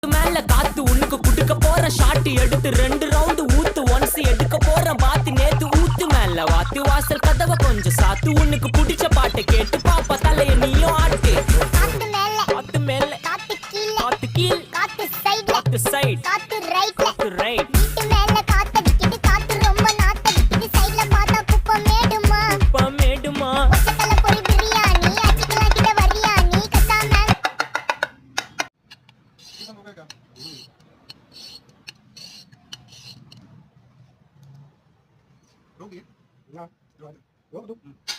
மேல காத்து உனக்கு குடுக்க போற ஷாட் எடுத்து 2 ரவுண்ட் ஊத்து ஒன்ஸ் எடுக்க போற பாத்து நேத்து ஊத்து மேல வாத்து வாசல் கதவை கொஞ்சம் சாத்து உனக்கு பிடிச்ச பாட்டை கேட்டு பாப்பா தலைய நீயும் ஆட்டு காத்து மேல காத்து கீழ் காத்து சைடு காத்து ரைட் வீட்டு மேல காத்தடிக்குது காத்து ரொம்ப நாத்தடிக்குது சைடுல பார்த்தா குப்பை மேடுமா பச்சைக்கல பொரி பிரியாணி அச்சிக்கலாம் கிட்ட வரியா நீ கசாம Đúng vậy. Đúng rồi. Đúng.